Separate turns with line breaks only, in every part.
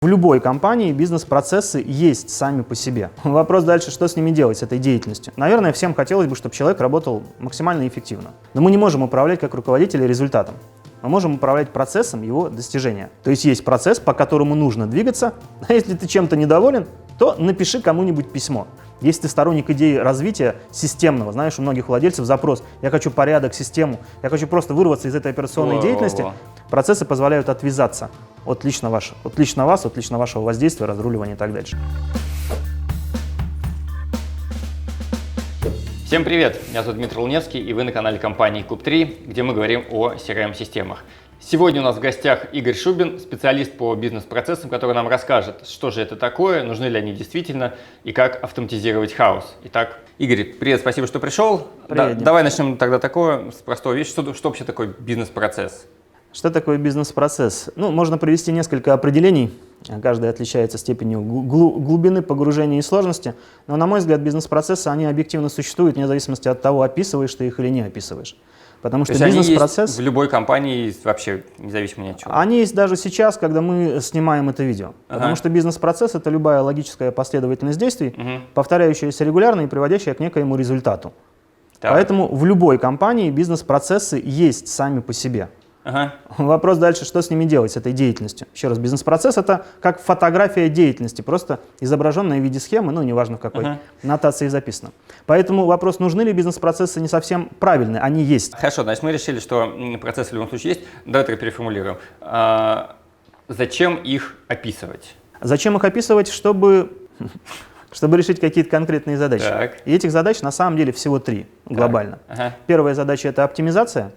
В любой компании бизнес-процессы есть сами по себе. Вопрос дальше, что с ними делать, с этой деятельностью. Наверное, всем хотелось бы, чтобы человек работал максимально эффективно. Но мы не можем управлять как руководители результатом. Мы можем управлять процессом его достижения. То есть есть процесс, по которому нужно двигаться, а если ты чем-то недоволен, то напиши кому-нибудь письмо. Если ты сторонник идеи развития системного, знаешь, у многих владельцев запрос «я хочу порядок, систему, я хочу просто вырваться из этой операционной деятельности», процессы позволяют отвязаться от лично вас, от лично вашего воздействия, разруливания и так дальше.
Всем привет! Меня зовут Дмитрий Луневский, и вы на канале компании Куб3, где мы говорим о CRM-системах. Сегодня у нас в гостях Игорь Шубин, специалист по бизнес-процессам, который нам расскажет, что же это такое, нужны ли они действительно и как автоматизировать хаос. Итак, Игорь, привет, спасибо, что пришел. Давай начнем тогда такое, с простой вещи. Что вообще такое бизнес-процесс?
Что такое бизнес-процесс? Можно привести несколько определений. Каждый отличается степенью глубины, погружения и сложности. Но, на мой взгляд, бизнес-процессы, они объективно существуют вне зависимости от того, описываешь ты их или не описываешь. Потому что бизнес-процесс...
Они есть в любой компании, вообще независимо ни от чего.
Они есть даже сейчас, когда мы снимаем это видео. Потому что бизнес-процесс — это любая логическая последовательность действий, повторяющаяся регулярно и приводящая к некоему результату. Так. Поэтому в любой компании бизнес-процессы есть сами по себе. Вопрос дальше, что с ними делать, с этой деятельностью. Еще раз, бизнес-процесс — это как фотография деятельности, просто изображенная в виде схемы, неважно в какой нотации записано. Поэтому вопрос, нужны ли бизнес-процессы, не совсем правильный, они есть.
Хорошо, значит, мы решили, что процессы в любом случае есть. Давай так переформулируем. Зачем их описывать?
Зачем их описывать? Чтобы решить какие-то конкретные задачи. Так. И этих задач на самом деле всего 3 глобально. Первая задача — это оптимизация.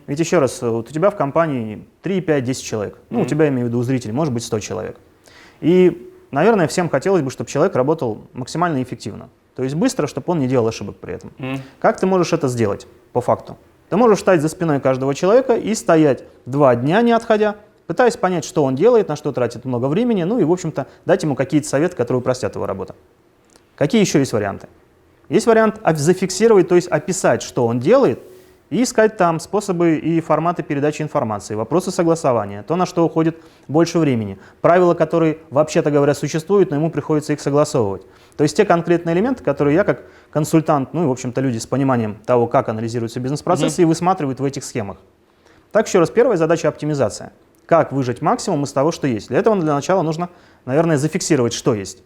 Ведь еще раз, у тебя в компании 3, 5, 10 человек. У тебя, имею в виду, у зрителей, может быть 100 человек. И, наверное, всем хотелось бы, чтобы человек работал максимально эффективно. То есть быстро, чтобы он не делал ошибок при этом. Как ты можешь это сделать по факту? Ты можешь встать за спиной каждого человека и стоять 2 дня, не отходя, пытаясь понять, что он делает, на что тратит много времени, и, в общем-то, дать ему какие-то советы, которые упростят его работу. Какие еще есть варианты? Есть вариант зафиксировать, то есть описать, что он делает, и искать там способы и форматы передачи информации, вопросы согласования, то, на что уходит больше времени, правила, которые, вообще-то говоря, существуют, но ему приходится их согласовывать. То есть те конкретные элементы, которые я как консультант, и, в общем-то, люди с пониманием того, как анализируются бизнес-процессы, и высматривают в этих схемах. Так, еще раз, первая задача — оптимизация. Как выжать максимум из того, что есть. Для этого для начала нужно, наверное, зафиксировать, что есть.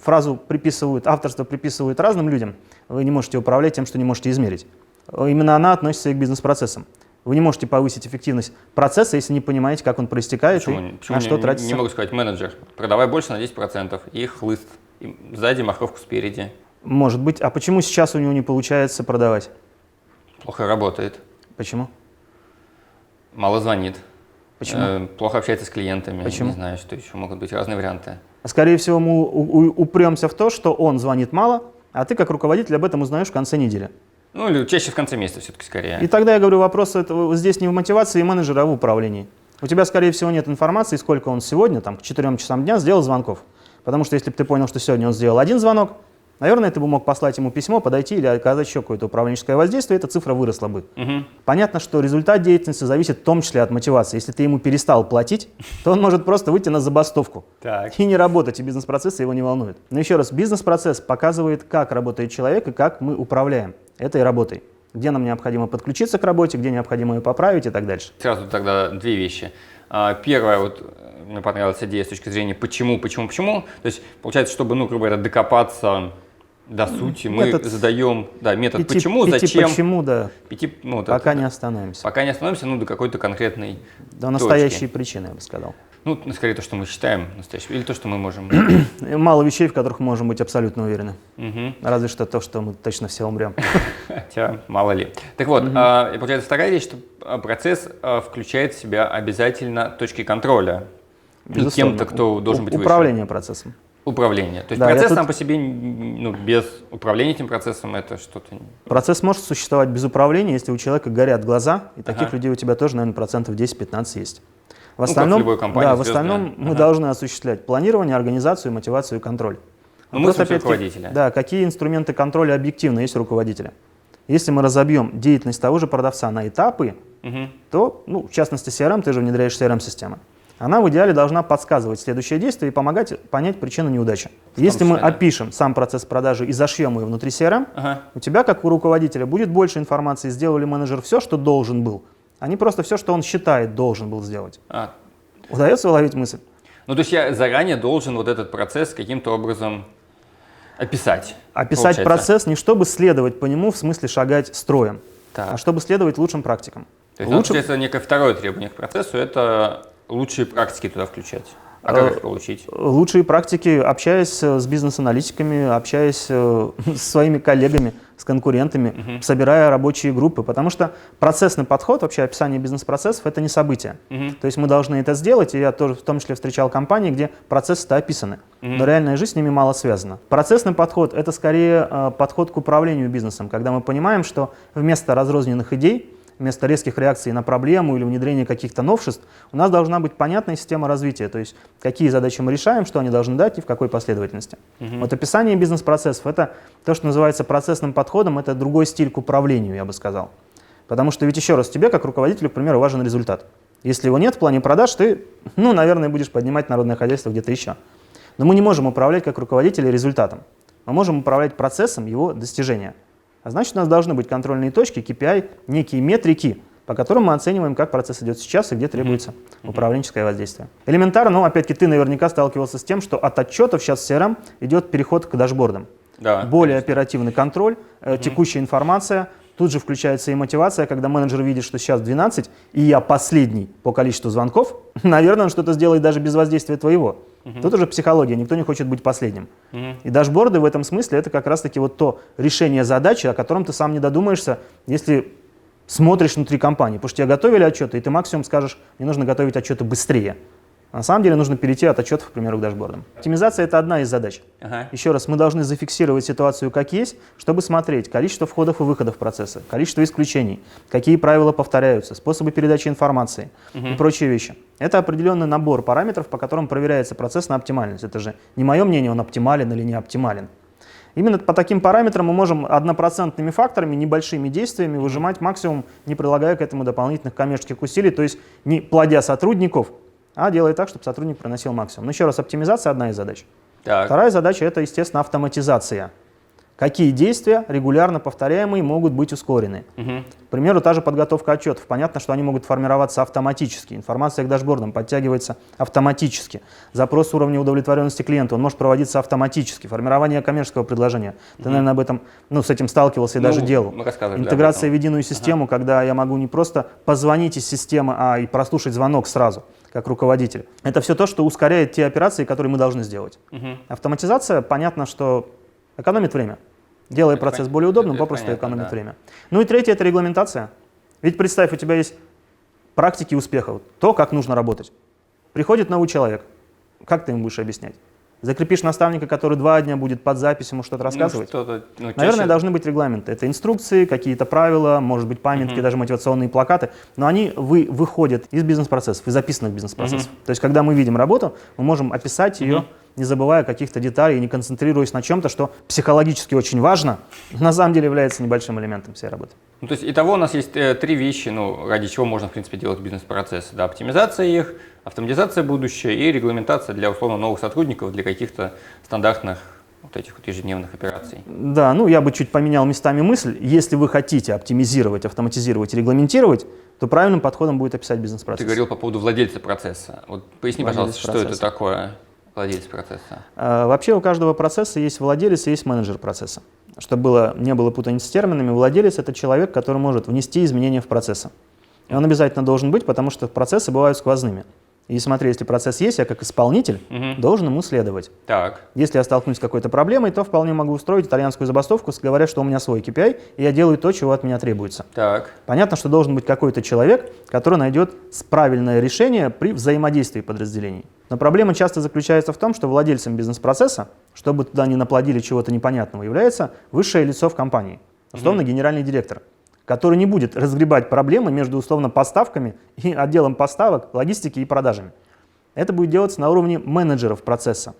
Фразу приписывают, авторство приписывают разным людям. Вы не можете управлять тем, что не можете измерить. Именно она относится и к бизнес-процессам. Вы не можете повысить эффективность процесса, если не понимаете, как он проистекает. Почему
на что тратится. Не могу сказать, менеджер, продавай больше на 10%, и хлыст, и сзади морковку спереди.
Может быть. А почему сейчас у него не получается продавать?
Плохо работает.
Почему?
Мало звонит.
Почему?
Плохо общается с клиентами.
Почему?
Не знаю, что еще могут быть разные варианты.
Скорее всего, мы упремся в то, что он звонит мало, а ты как руководитель об этом узнаешь в конце недели.
Или чаще в конце месяца все-таки скорее.
И тогда я говорю, вопрос здесь не в мотивации менеджера, а в управлении. У тебя, скорее всего, нет информации, сколько он сегодня, к 4 часам дня, сделал звонков. Потому что если бы ты понял, что сегодня он сделал 1 звонок, наверное, ты бы мог послать ему письмо, подойти или оказать еще какое-то управленческое воздействие, эта цифра выросла бы. Понятно, что результат деятельности зависит в том числе от мотивации. Если ты ему перестал платить, то он может просто выйти на забастовку и не работать, и бизнес-процессы его не волнуют. Но еще раз, бизнес-процесс показывает, как работает человек и как мы управляем этой работой. Где нам необходимо подключиться к работе, где необходимо ее поправить и так дальше.
Сразу тогда 2 вещи. Первое, мне понравилась идея с точки зрения почему. То есть, получается, чтобы, грубо говоря, докопаться до сути, мы задаем метод почему, зачем.
Почему, да. Пока не остановимся.
Пока не остановимся, до какой-то конкретной
до настоящей причины, я бы сказал.
Скорее то, что мы считаем настоящим, или то, что мы можем.
Мало вещей, в которых мы можем быть абсолютно уверены. Разве что то, что мы точно все умрем.
Хотя, мало ли. Так вот, получается, вторая вещь, что процесс включает в себя обязательно точки контроля. И кем-то, кто должен быть выше.
Управление процессом.
Управление. То есть процесс сам по себе, без управления этим процессом, это что-то...
Процесс может существовать без управления, если у человека горят глаза, и таких людей у тебя тоже, наверное, 10-15% есть. В остальном, в остальном мы должны осуществлять планирование, организацию, мотивацию и контроль.
Мы руководители.
Да, какие инструменты контроля объективно есть у руководителя. Если мы разобьем деятельность того же продавца на этапы, то, в частности, CRM, ты же внедряешь CRM-системы. Она в идеале должна подсказывать следующее действие и помогать понять причину неудачи. Если мы опишем сам процесс продажи и зашьем ее внутри CRM, у тебя, как у руководителя, будет больше информации, сделал ли менеджер все, что должен был, а не просто все, что он считает должен был сделать. Удается уловить мысль?
Ну, то есть я заранее должен вот этот процесс каким-то образом описать.
Описать процесс не чтобы следовать по нему, в смысле шагать строем, а чтобы следовать лучшим практикам.
То есть, это некое второе требование к процессу, это лучшие практики туда включать. А как их получить?
Лучшие практики, общаясь с бизнес-аналитиками, общаясь с своими коллегами, с конкурентами, собирая рабочие группы. Потому что процессный подход, вообще описание бизнес-процессов, это не событие. То есть мы должны это сделать, и я тоже в том числе встречал компании, где процессы-то описаны, но реальная жизнь с ними мало связана. Процессный подход – это скорее подход к управлению бизнесом, когда мы понимаем, что вместо разрозненных идей, вместо резких реакций на проблему или внедрения каких-то новшеств, у нас должна быть понятная система развития, то есть какие задачи мы решаем, что они должны дать и в какой последовательности. Вот описание бизнес-процессов – это то, что называется процессным подходом, это другой стиль к управлению, я бы сказал. Потому что ведь еще раз, тебе как руководителю, к примеру, важен результат. Если его нет в плане продаж, ты, наверное, будешь поднимать народное хозяйство где-то еще. Но мы не можем управлять как руководители результатом. Мы можем управлять процессом его достижения. А значит, у нас должны быть контрольные точки, KPI, некие метрики, по которым мы оцениваем, как процесс идет сейчас и где требуется управленческое воздействие. Элементарно, опять-таки, ты наверняка сталкивался с тем, что от отчетов сейчас в CRM идет переход к дашбордам.
Да,
более оперативный контроль, текущая информация, тут же включается и мотивация, когда менеджер видит, что сейчас 12, и я последний по количеству звонков, наверное, он что-то сделает даже без воздействия твоего. Тут уже психология, никто не хочет быть последним. И дашборды в этом смысле это как раз-таки вот то решение задачи, о котором ты сам не додумаешься, если смотришь внутри компании. Потому что тебе готовили отчеты, и ты максимум скажешь, мне нужно готовить отчеты быстрее. На самом деле нужно перейти от отчетов, к примеру, к дашбордам. Оптимизация – это одна из задач. Еще раз, мы должны зафиксировать ситуацию как есть, чтобы смотреть количество входов и выходов процесса, количество исключений, какие правила повторяются, способы передачи информации и прочие вещи. Это определенный набор параметров, по которым проверяется процесс на оптимальность. Это же не мое мнение, он оптимален или не оптимален. Именно по таким параметрам мы можем однопроцентными факторами, небольшими действиями выжимать максимум, не прилагая к этому дополнительных коммерческих усилий, то есть не плодя сотрудников, а делая так, чтобы сотрудник приносил максимум. Но еще раз, оптимизация – одна из задач. Вторая задача – это, естественно, автоматизация. Какие действия, регулярно повторяемые, могут быть ускорены. К примеру, та же подготовка отчетов. Понятно, что они могут формироваться автоматически. Информация к дашбордам подтягивается автоматически. Запрос уровня удовлетворенности клиента, он может проводиться автоматически. Формирование коммерческого предложения. Ты, наверное, об этом, с этим сталкивался и даже делал. Интеграция в единую систему, когда я могу не просто позвонить из системы, а и прослушать звонок сразу, как руководитель. Это все то, что ускоряет те операции, которые мы должны сделать. Автоматизация, понятно, что экономит время. Делая процесс более удобным, попросту экономит время. Ну и третье – это регламентация. Ведь представь, у тебя есть практики успеха, то, как нужно работать. Приходит новый человек, как ты ему будешь объяснять? Закрепишь наставника, который 2 дня будет под запись ему что-то рассказывать? Наверное, должны быть регламенты. Это инструкции, какие-то правила, может быть, памятки, даже мотивационные плакаты. Но они выходят из бизнес-процессов, из записанных бизнес-процессов. То есть, когда мы видим работу, мы можем описать ее, не забывая каких-то деталей и не концентрируясь на чем-то, что психологически очень важно, на самом деле является небольшим элементом всей работы.
То есть, итого у нас есть 3 вещи, ради чего можно, в принципе, делать бизнес-процессы. Да, оптимизация их, автоматизация будущего и регламентация для, условно, новых сотрудников, для каких-то стандартных этих ежедневных операций.
Да, я бы чуть поменял местами мысль. Если вы хотите оптимизировать, автоматизировать и регламентировать, то правильным подходом будет описать бизнес-процесс.
Ты говорил по поводу владельца процесса. Поясни, пожалуйста, что это такое владелец процесса?
Вообще у каждого процесса есть владелец и есть менеджер процесса. Чтобы не было путаницы с терминами, владелец – это человек, который может внести изменения в процессы. И он обязательно должен быть, потому что процессы бывают сквозными. И смотри, если процесс есть, я как исполнитель должен ему следовать. Если я столкнусь с какой-то проблемой, то вполне могу устроить итальянскую забастовку, говоря, что у меня свой KPI, и я делаю то, чего от меня требуется. Понятно, что должен быть какой-то человек, который найдет правильное решение при взаимодействии подразделений. Но проблема часто заключается в том, что владельцем бизнес-процесса, чтобы туда не наплодили чего-то непонятного, является высшее лицо в компании, условно генеральный директор, который не будет разгребать проблемы между условно поставками и отделом поставок, логистики и продажами. Это будет делаться на уровне менеджеров процесса.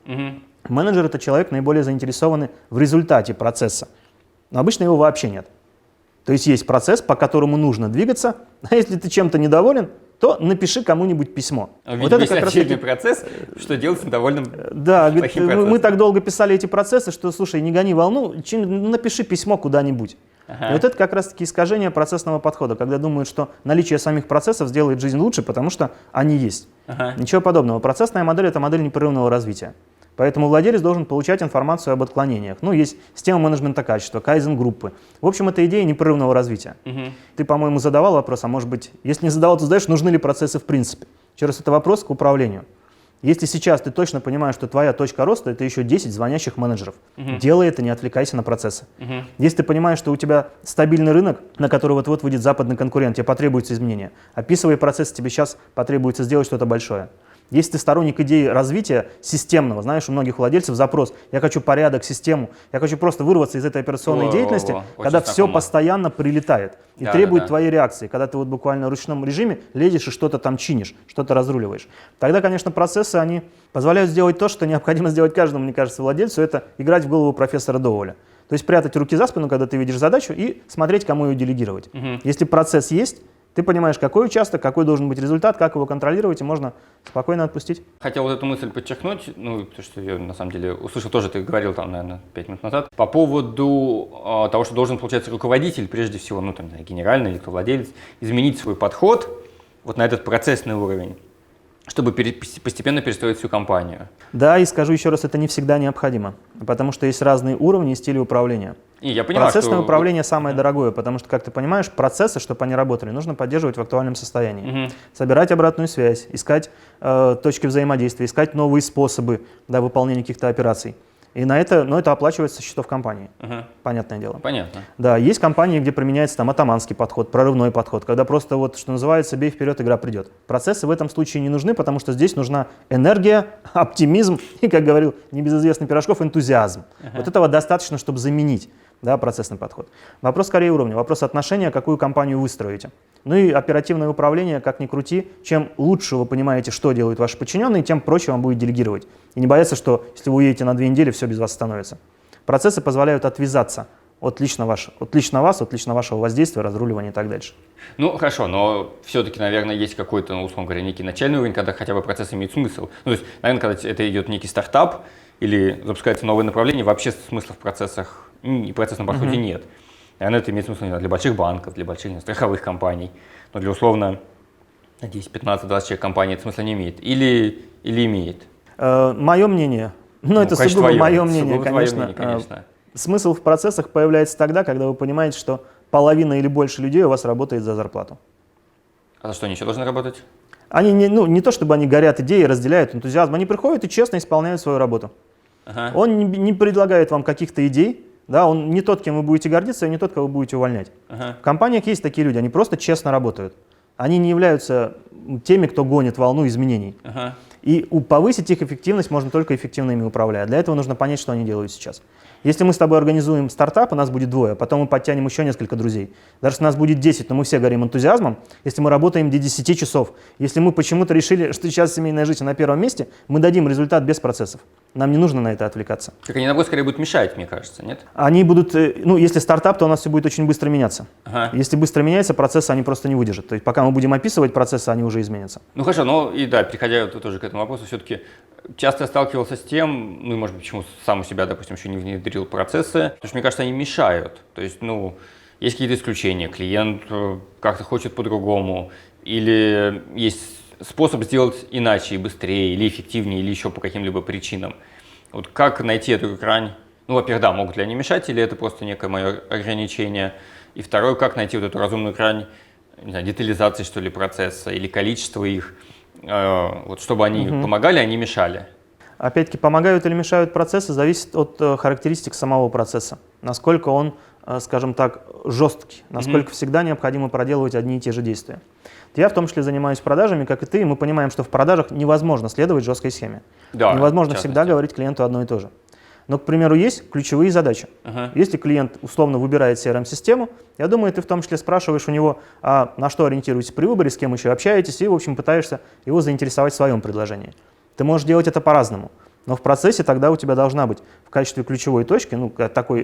Менеджер – это человек, наиболее заинтересованный в результате процесса. Но обычно его вообще нет. То есть есть процесс, по которому нужно двигаться, а если ты чем-то недоволен, то напиши кому-нибудь письмо.
Вот это как раз процесс, что делать с недовольным
да, говорит, мы так долго писали эти процессы, что, слушай, не гони волну, напиши письмо куда-нибудь. И вот это как раз-таки искажение процессного подхода, когда думают, что наличие самих процессов сделает жизнь лучше, потому что они есть. Ничего подобного. Процессная модель – это модель непрерывного развития. Поэтому владелец должен получать информацию об отклонениях. Ну, есть система менеджмента качества, кайзен-группы. В общем, это идея непрерывного развития. Ты, по-моему, задавал вопрос, а может быть, если не задавал, то задаешь, нужны ли процессы в принципе. Еще раз, это вопрос к управлению. Если сейчас ты точно понимаешь, что твоя точка роста – это еще 10 звонящих менеджеров, делай это, не отвлекайся на процессы. Если ты понимаешь, что у тебя стабильный рынок, на который вот-вот выйдет западный конкурент, тебе потребуются изменения, описывай процесс, тебе сейчас потребуется сделать что-то большое. Если ты сторонник идеи развития системного, знаешь, у многих владельцев запрос, я хочу порядок, систему, я хочу просто вырваться из этой операционной деятельности, когда все постоянно прилетает и требует твоей реакции, когда ты вот буквально в ручном режиме лезешь и что-то там чинишь, что-то разруливаешь. Тогда, конечно, процессы, они позволяют сделать то, что необходимо сделать каждому, мне кажется, владельцу, это играть в голову профессора Доуэля. То есть прятать руки за спину, когда ты видишь задачу, и смотреть, кому ее делегировать. Если процесс есть, ты понимаешь, какой участок, какой должен быть результат, как его контролировать, и можно спокойно отпустить.
Хотел вот эту мысль подчеркнуть, ну, потому что я на самом деле услышал тоже, ты говорил там, наверное, 5 минут назад, по поводу того, что должен, получается, руководитель, прежде всего, ну, там, генеральный или кто владелец, изменить свой подход вот на этот процессный уровень, чтобы постепенно перестроить всю компанию.
Да, и скажу еще раз, это не всегда необходимо, потому что есть разные уровни и стили управления.
И я понимаю,
процессное управление самое дорогое, потому что, как ты понимаешь, процессы, чтобы они работали, нужно поддерживать в актуальном состоянии. Собирать обратную связь, искать точки взаимодействия, искать новые способы выполнения каких-то операций. И на это, это оплачивается со счетов компании. Понятное дело.
Понятно.
Да, есть компании, где применяется там атаманский подход, прорывной подход, когда просто вот, что называется, бей вперед, игра придет. Процессы в этом случае не нужны, потому что здесь нужна энергия, оптимизм и, как говорил небезызвестный Пирожков, энтузиазм. Вот этого достаточно, чтобы заменить процессный подход. Вопрос скорее уровня, вопрос отношения, какую компанию вы строите. Ну и оперативное управление, как ни крути, чем лучше вы понимаете, что делают ваши подчиненные, тем проще вам будет делегировать. И не бояться, что если вы уедете на 2 недели, все без вас становится. Процессы позволяют отвязаться от лично вас, от лично вашего воздействия, разруливания и так дальше.
Ну, хорошо, но все-таки, наверное, есть какой-то, условно говоря, некий начальный уровень, когда хотя бы процесс имеет смысл. Ну, то есть, наверное, когда это идет некий стартап или запускается новое направление, вообще смысла в процессах и процессном подходе нет. Наверное, это имеет смысл для больших банков, для больших страховых компаний, но для условно 10, 15, 20 человек компании это смысла не имеет. Или имеет?
Мое мнение, это сугубо мое мнение, конечно. Смысл в процессах появляется тогда, когда вы понимаете, что половина или больше людей у вас работает за зарплату.
А за что они еще должны работать?
Они не то, чтобы они горят идеей, разделяют энтузиазм, они приходят и честно исполняют свою работу. Он не предлагает вам каких-то идей, он не тот, кем вы будете гордиться, и не тот, кого вы будете увольнять. В компаниях есть такие люди, они просто честно работают. Они не являются теми, кто гонит волну изменений. И повысить их эффективность можно только эффективно ими управляя. Для этого нужно понять, что они делают сейчас. Если мы с тобой организуем стартап, у нас будет 2, потом мы подтянем еще несколько друзей. Даже если у нас будет 10, но мы все горим энтузиазмом, если мы работаем до 10 часов, если мы почему-то решили, что сейчас семейная жизнь на первом месте, мы дадим результат без процессов. Нам не нужно на это отвлекаться.
Так они, наоборот, скорее будут мешать, мне кажется, нет?
Они будут, если стартап, то у нас все будет очень быстро меняться. Если быстро меняется, процессы они просто не выдержат. То есть пока мы будем описывать процессы, они уже изменятся.
Ну хорошо, переходя тоже к этому вопросу, все-таки часто сталкивался с тем, может быть, почему сам у себя, допустим, еще не внедрил процессы, потому что, мне кажется, они мешают. То есть, есть какие-то исключения, клиент как-то хочет по-другому, или есть способ сделать иначе и быстрее, или эффективнее, или еще по каким-либо причинам. Вот как найти эту грань? Во-первых, могут ли они мешать, или это просто некое мое ограничение? И второе, как найти вот эту разумную грань, не знаю, детализации, что ли, процесса, или количество их, чтобы они помогали, а не мешали?
Опять-таки, помогают или мешают процессы, зависит от характеристик самого процесса. Насколько он, скажем так, жесткий, насколько всегда необходимо проделывать одни и те же действия. Я в том числе занимаюсь продажами, как и ты, и мы понимаем, что в продажах невозможно следовать жесткой схеме. Невозможно всегда говорить клиенту одно и то же. Но, к примеру, есть ключевые задачи. Если клиент условно выбирает CRM-систему, я думаю, ты в том числе спрашиваешь у него, на что ориентируетесь при выборе, с кем еще общаетесь, и, в общем, пытаешься его заинтересовать в своем предложении. Ты можешь делать это по-разному. Но в процессе тогда у тебя должна быть в качестве ключевой точки, ну, такой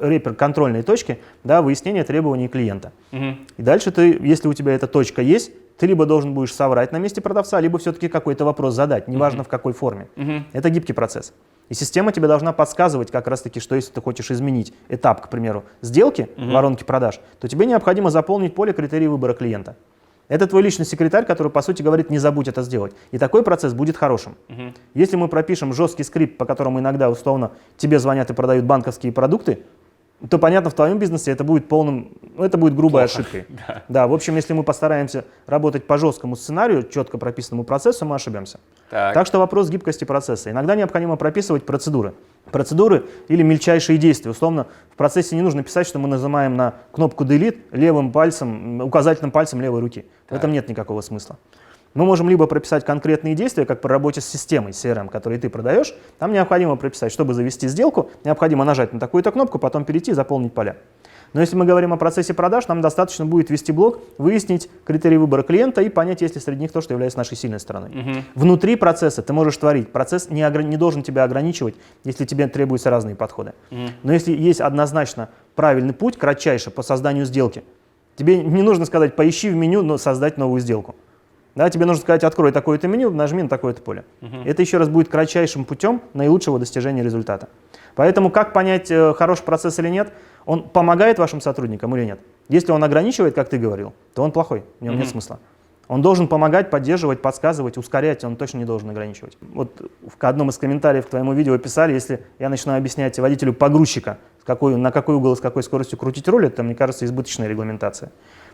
репер контрольной точки, да, выяснение требований клиента. И дальше ты, если у тебя эта точка есть, ты либо должен будешь соврать на месте продавца, либо все-таки какой-то вопрос задать, неважно в какой форме. Это гибкий процесс. И система тебе должна подсказывать как раз-таки, что если ты хочешь изменить этап, к примеру, сделки, воронки продаж, то тебе необходимо заполнить поле критерий выбора клиента. Это твой личный секретарь, который, по сути, говорит, не забудь это сделать. И такой процесс будет хорошим. Если мы пропишем жесткий скрипт, по которому иногда, условно, тебе звонят и продают банковские продукты, то, понятно, в твоем бизнесе это будет это будет грубой ошибкой. Да, в общем, если мы постараемся работать по жесткому сценарию, четко прописанному процессу, мы ошибемся. Так что вопрос гибкости процесса. Иногда необходимо прописывать процедуры. Процедуры или мельчайшие действия. Условно, в процессе не нужно писать, что мы нажимаем на кнопку Delete левым пальцем, указательным пальцем левой руки. В этом нет никакого смысла. Мы можем либо прописать конкретные действия, как при работе с системой CRM, которую ты продаешь. Там необходимо прописать, чтобы завести сделку, необходимо нажать на такую-то кнопку, потом перейти и заполнить поля. Но если мы говорим о процессе продаж, нам достаточно будет ввести блок, выяснить критерии выбора клиента и понять, есть ли среди них то, что является нашей сильной стороной. Внутри процесса ты можешь творить. Процесс не должен тебя ограничивать, если тебе требуются разные подходы. Но если есть однозначно правильный путь, кратчайший по созданию сделки, тебе не нужно сказать «поищи в меню, но создать новую сделку». Да, тебе нужно сказать, открой такое-то меню, нажми на такое-то поле. Это еще раз будет кратчайшим путем наилучшего достижения результата. Поэтому как понять, хороший процесс или нет, он помогает вашим сотрудникам или нет? Если он ограничивает, как ты говорил, то он плохой, в нем нет смысла. Он должен помогать, поддерживать, подсказывать, ускорять, он точно не должен ограничивать. Вот в одном из комментариев к твоему видео писали, если я начинаю объяснять водителю погрузчика, на какой угол, с какой скоростью крутить руль, это, мне кажется, избыточная регламентация.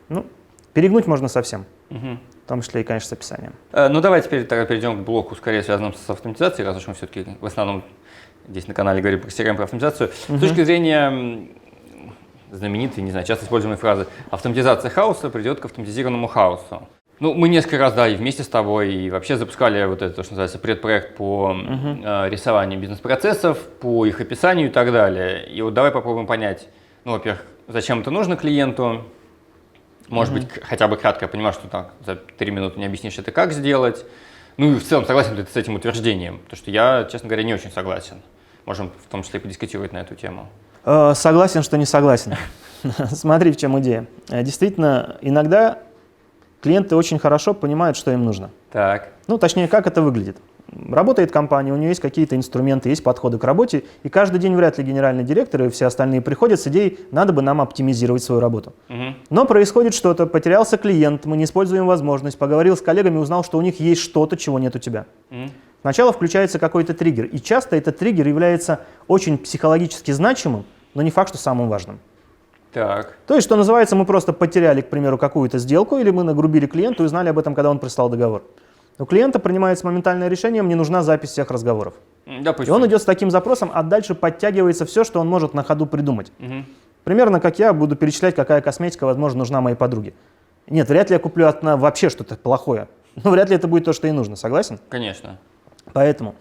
Ну, перегнуть можно совсем. В том числе и, конечно, с описанием.
Ну, давай теперь перейдем к блоку, скорее связанному с автоматизацией, раз уж мы все-таки в основном здесь на канале говорим про CRM, про автоматизацию. С точки зрения знаменитой, не знаю, часто используемой фразы «автоматизация хаоса придет к автоматизированному хаосу». Ну, мы несколько раз, да, и вместе с тобой, и вообще запускали вот это, что называется, предпроект по рисованию бизнес-процессов, по их описанию и так далее. И вот давай попробуем понять, ну, во-первых, зачем это нужно клиенту. Может быть, хотя бы кратко, я понимаю, что так за 3 минуты не объяснишь это, как сделать. Ну и в целом, согласен ли ты с этим утверждением? Потому что я, честно говоря, не очень согласен. Можем в том числе подискутировать на эту тему.
Согласен, что не согласен. Смотри, в чем идея. Действительно, иногда клиенты очень хорошо понимают, что им нужно.
Так.
Ну, точнее, как это выглядит. Работает компания, у нее есть какие-то инструменты, есть подходы к работе, и каждый день вряд ли генеральный директор и все остальные приходят с идеей, надо бы нам оптимизировать свою работу. Но происходит что-то, потерялся клиент, мы не используем возможность, поговорил с коллегами, узнал, что у них есть что-то, чего нет у тебя. Сначала включается какой-то триггер, и часто этот триггер является очень психологически значимым, но не факт, что самым важным.
Так.
То есть, что называется, мы просто потеряли, к примеру, какую-то сделку, или мы нагрубили клиенту и узнали об этом, когда он прислал договор. У клиента принимается моментальное решение, мне нужна запись всех разговоров.
Допустим.
И он идет с таким запросом, а дальше подтягивается все, что он может на ходу придумать. Примерно как я буду перечислять, какая косметика, возможно, нужна моей подруге. Нет, вряд ли я куплю вообще что-то плохое. Но вряд ли это будет то, что ей нужно. Согласен?
Конечно.
Поэтому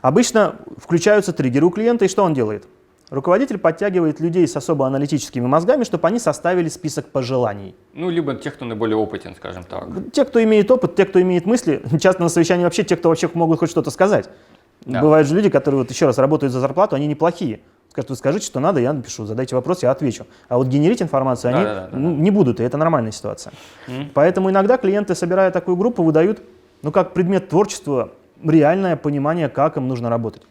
обычно включаются триггеры у клиента, и что он делает? Руководитель подтягивает людей с особо аналитическими мозгами, чтобы они составили список пожеланий.
Ну, либо тех, кто наиболее опытен, скажем так.
Те, кто имеет опыт, те, кто имеет мысли, часто на совещании вообще те, кто вообще могут хоть что-то сказать. Да. Бывают же люди, которые, вот еще раз, работают за зарплату, они неплохие. Скажут, вы скажите, что надо, я напишу, задайте вопрос, я отвечу. А вот генерить информацию они не будут, и это нормальная ситуация. Поэтому иногда клиенты, собирая такую группу, выдают, ну, как предмет творчества, реальное понимание, как им нужно работать,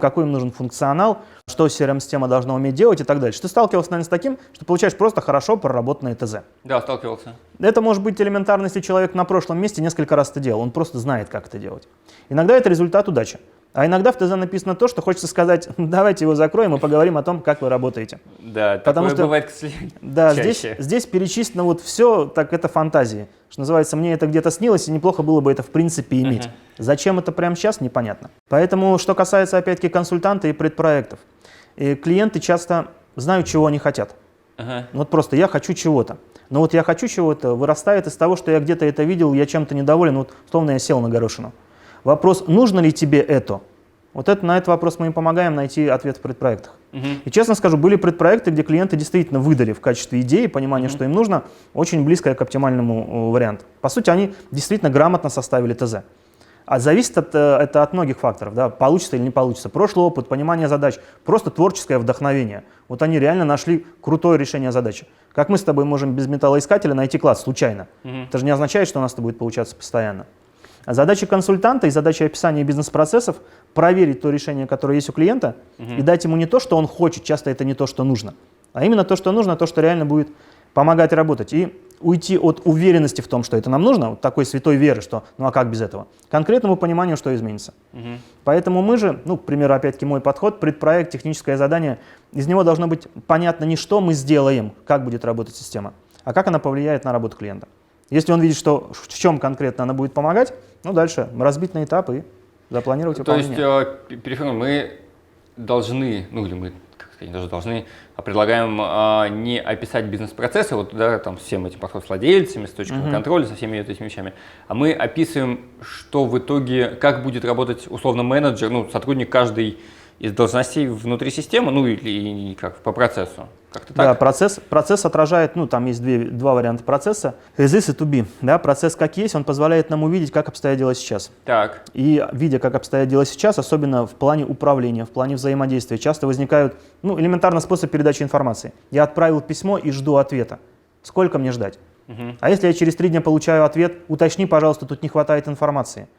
какой им нужен функционал, что CRM-система должна уметь делать и так дальше. Ты сталкивался, наверное, с таким, что получаешь просто хорошо проработанное ТЗ.
Да, сталкивался.
Это может быть элементарно, если человек на прошлом месте несколько раз это делал, он просто знает, как это делать. Иногда это результат удачи. А иногда в ТЗ написано то, что хочется сказать, давайте его закроем и поговорим о том, как вы работаете.
Да, потому что бывает
да, здесь перечислено вот все, так это фантазии. Что называется, мне это где-то снилось, и неплохо было бы это в принципе иметь. Зачем это прямо сейчас, непонятно. Поэтому, что касается опять-таки консультанта и предпроектов, клиенты часто знают, чего они хотят. Вот просто я хочу чего-то. Но вот я хочу чего-то вырастает из того, что я где-то это видел, я чем-то недоволен, вот условно я сел на горошину. Вопрос, нужно ли тебе это? На этот вопрос мы им помогаем найти ответ в предпроектах. И честно скажу, были предпроекты, где клиенты действительно выдали в качестве идеи, понимания, что им нужно, очень близкое к оптимальному варианту. По сути, они действительно грамотно составили ТЗ. А зависит это от многих факторов, да, получится или не получится. Прошлый опыт, понимание задач, просто творческое вдохновение. Вот они реально нашли крутое решение задачи. Как мы с тобой можем без металлоискателя найти класс случайно? Это же не означает, что у нас это будет получаться постоянно. А задача консультанта и задача описания бизнес-процессов — проверить то решение, которое есть у клиента, и дать ему не то, что он хочет, часто это не то, что нужно, а именно то, что нужно, то, что реально будет помогать работать. И уйти от уверенности в том, что это нам нужно, вот такой святой веры, что ну а как без этого, к конкретному пониманию, что изменится. Поэтому мы же, ну, к примеру, опять-таки мой подход, предпроект, техническое задание, из него должно быть понятно не что мы сделаем, как будет работать система, а как она повлияет на работу клиента. Если он видит, что в чем конкретно она будет помогать, ну дальше разбить на этапы и запланировать выполнение.
То есть, переформируем, мы должны, ну или мы, как сказать, даже должны, предлагаем не описать бизнес-процессы, вот, да, там, с всем этим подходом с владельцами, с точками контроля, со всеми этими вещами, а мы описываем, что в итоге, как будет работать условно менеджер, ну, сотрудник каждой из должностей внутри системы, ну или как по процессу. Как-то так?
Да, процесс отражает, ну там есть два варианта процесса, as is и to be. Да, процесс как есть, он позволяет нам увидеть, как обстоят дела сейчас.
Так.
И видя, как обстоят дела сейчас, особенно в плане управления, в плане взаимодействия, часто возникают, ну, элементарный способ передачи информации. Я отправил письмо и жду ответа. Сколько мне ждать? А если я через 3 дня получаю ответ, уточни, пожалуйста, тут не хватает информации.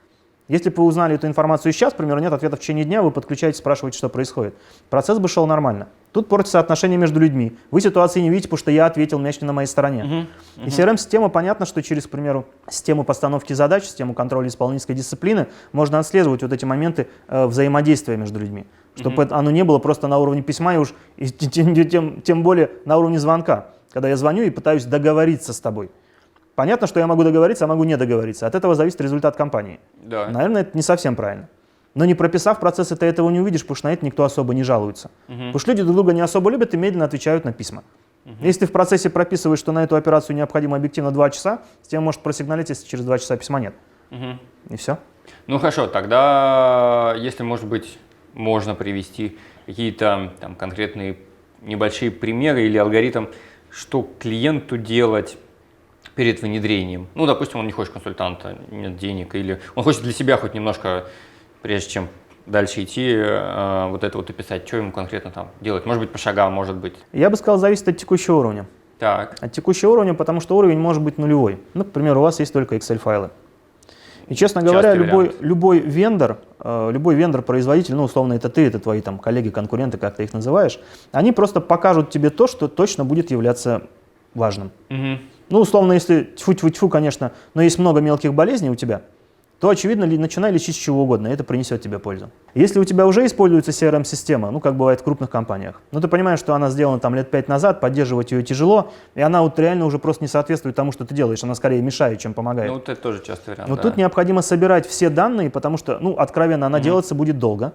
Если бы вы узнали эту информацию сейчас, к примеру, нет ответа в течение дня, вы подключаетесь, спрашиваете, что происходит. Процесс бы шел нормально. Тут портятся отношения между людьми. Вы ситуации не видите, потому что я ответил, мяч не на моей стороне. И CRM-система, понятно, что через, к примеру, систему постановки задач, систему контроля исполнительской дисциплины можно отслеживать вот эти моменты взаимодействия между людьми. Чтобы оно не было просто на уровне письма, и тем более на уровне звонка. Когда я звоню и пытаюсь договориться с тобой. Понятно, что я могу договориться, а могу не договориться. От этого зависит результат компании.
Да.
Наверное, это не совсем правильно. Но не прописав процессы, ты этого не увидишь, потому что на это никто особо не жалуется. Потому что люди друг друга не особо любят и медленно отвечают на письма. Если ты в процессе прописываешь, что на эту операцию необходимо объективно 2 часа, система может просигналить, если через 2 часа письма нет. И все.
Ну хорошо, тогда, если, может быть, можно привести какие-то там конкретные небольшие примеры или алгоритм, что клиенту делать перед внедрением. Ну, допустим, он не хочет консультанта, нет денег, или он хочет для себя хоть немножко, прежде чем дальше идти, вот это вот описать, что ему конкретно там делать. Может быть, по шагам, может быть.
Я бы сказал, зависит от текущего уровня.
Так.
От текущего уровня, потому что уровень может быть нулевой. Ну, к примеру, у вас есть только Excel-файлы. И, честно говоря, любой вендор, производитель, ну, условно, это ты, это твои там коллеги, конкуренты, как ты их называешь, они просто покажут тебе то, что точно будет являться важным. Ну, условно, если тьфу-тьфу-тьфу, конечно, но есть много мелких болезней у тебя, то, очевидно, начинай лечить с чего угодно, и это принесет тебе пользу. Если у тебя уже используется CRM-система, ну, как бывает в крупных компаниях, ну, ты понимаешь, что она сделана там лет 5 назад, поддерживать ее тяжело, и она вот реально уже просто не соответствует тому, что ты делаешь, она скорее мешает, чем помогает.
Ну, вот это тоже частый вариант.
Но тут необходимо собирать все данные, потому что, ну, откровенно, она делаться будет долго,